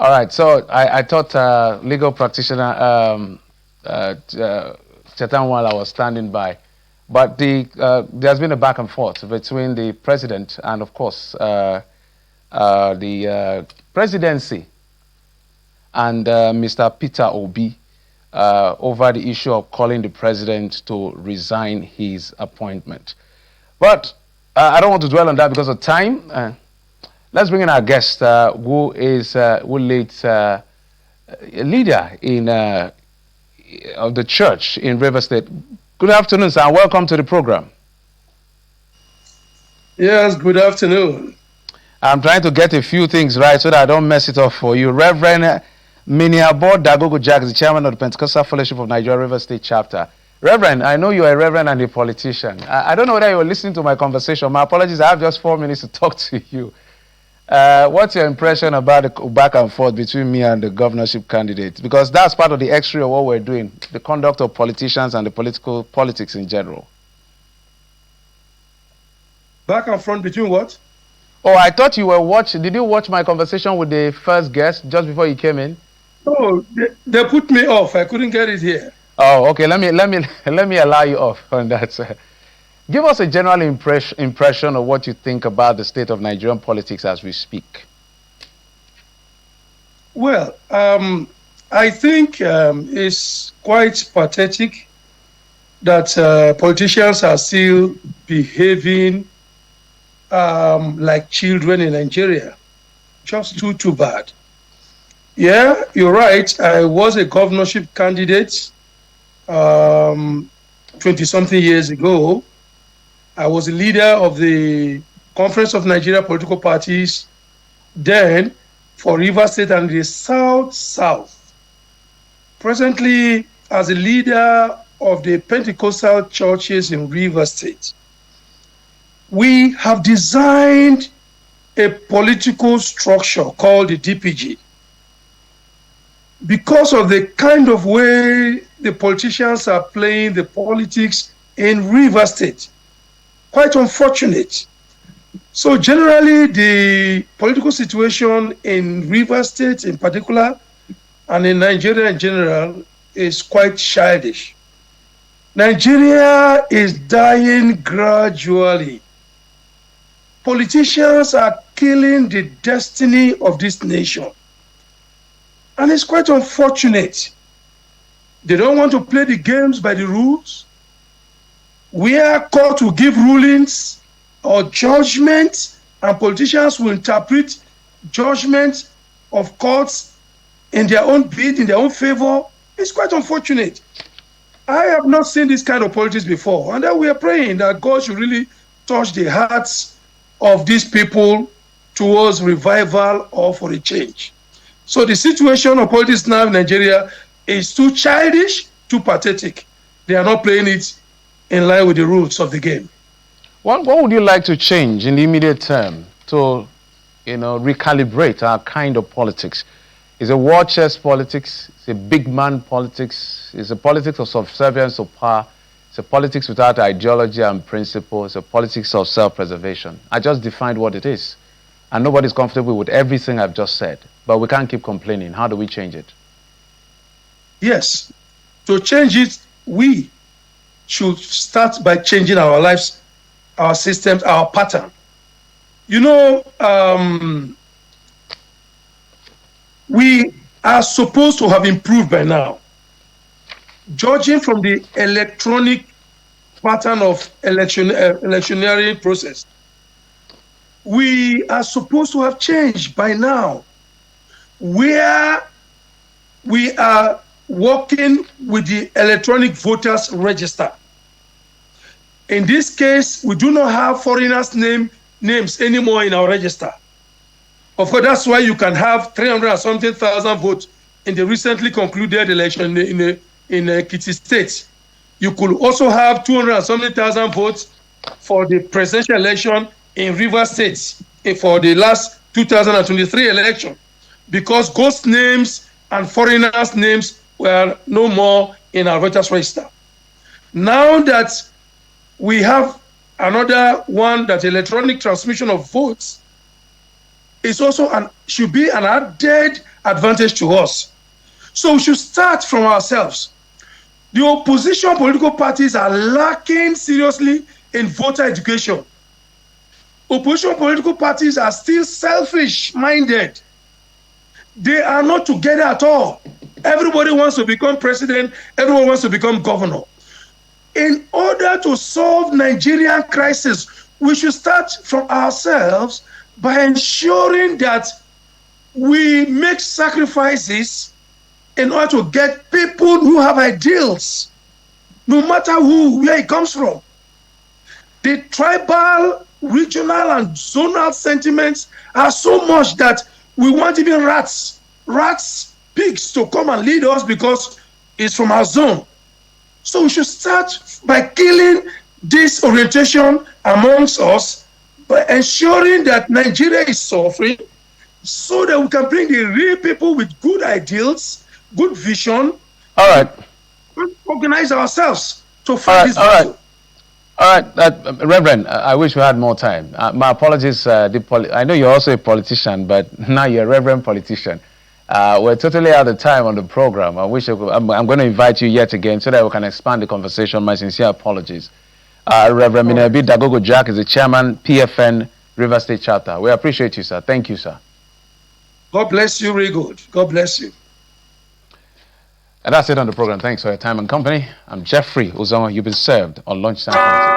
All right. So I thought legal practitioner Chetanwala was standing by, but there's been a back and forth between the president and, of course, the presidency and Mr. Peter Obi over the issue of calling the president to resign his appointment. But I don't want to dwell on that because of time. Let's bring in our guest, who leads a leader in of the church in River State. Good afternoon, sir, and welcome to the program. Yes, good afternoon. I'm trying to get a few things right so that I don't mess it up for you. Reverend Miniabo Dagogo Jack, the chairman of the Pentecostal Fellowship of Nigeria River State Chapter. Reverend, I know you're a reverend and a politician. I don't know whether you were listening to my conversation. My apologies, I have just 4 minutes to talk to you. What's your impression about the back and forth between me and the governorship candidate? Because that's part of the extra of what we're doing, the conduct of politicians and the politics in general. Back and front between what? Oh, I thought you were watching. Did you watch my conversation with the first guest just before you came in? Oh, they put me off. I couldn't get it here. Oh, okay. Let me allow you off on that. Give us a general impression of what you think about the state of Nigerian politics as we speak. Well, I think it's quite pathetic that politicians are still behaving like children in Nigeria. Just too bad. Yeah, you're right. I was a governorship candidate 20-something years ago. I was a leader of the Conference of Nigeria Political Parties then for River State and the South. Presently, as a leader of the Pentecostal churches in River State, we have designed a political structure called the DPG. Because of the kind of way the politicians are playing the politics in River State, quite unfortunate. So generally, the political situation in River State in particular, and in Nigeria in general, is quite childish. Nigeria is dying gradually. Politicians are killing the destiny of this nation. And it's quite unfortunate. They don't want to play the games by the rules. We are called to give rulings or judgments, and politicians will interpret judgments of courts in their own bid, in their own favor. It's quite unfortunate. I have not seen this kind of politics before, and then we are praying that God should really touch the hearts of these people towards revival or for a change. So the situation of politics now in Nigeria is too childish, too pathetic. They are not playing it in line with the rules of the game. What would you like to change in the immediate term to, recalibrate our kind of politics? Is it war chest politics? Is it big man politics? Is it politics of subservience of power? It's a politics without ideology and principle. It's a politics of self-preservation. I just defined what it is. And nobody's comfortable with everything I've just said. But we can't keep complaining. How do we change it? Yes. To change it, we should start by changing our lives, our systems, our pattern. We are supposed to have improved by now. Judging from the electronic pattern of electioneering process, we are supposed to have changed by now, where we are working with the electronic voters register. In this case, we do not have foreigners' names anymore in our register. Of course, that's why you can have 300 and something thousand votes in the recently concluded election in Ekiti State. You could also have 200 and something thousand votes for the presidential election in River State for the last 2023 election, because ghost names and foreigners' names were no more in our voters register. Now that we have another one, that electronic transmission of votes, is also should be an added advantage to us. So we should start from ourselves. The opposition political parties are lacking seriously in voter education. Opposition political parties are still selfish-minded. They are not together at all. Everybody wants to become president. Everyone wants to become governor. In order to solve Nigerian crisis, we should start from ourselves by ensuring that we make sacrifices in order to get people who have ideals, no matter where it comes from. The tribal, regional, and zonal sentiments are so much that we want even rats, pigs to come and lead us because it's from our zone. So we should start by killing this orientation amongst us by ensuring that Nigeria is suffering so that we can bring the real people with good ideals, good vision. All right. And organize ourselves to fight this battle. All right, Reverend, I wish we had more time. My apologies. I know you're also a politician, but now you're a reverend politician. We're totally out of time on the program. I'm going to invite you yet again so that we can expand the conversation. My sincere apologies. Reverend Minabi Dagogo Jack is the chairman, PFN, River State Chapter. We appreciate you, sir. Thank you, sir. God bless you, very good. God bless you. And that's it on the program. Thanks for your time and company. I'm Jeffrey Uzoma. You've been served on Lunchtime Politics.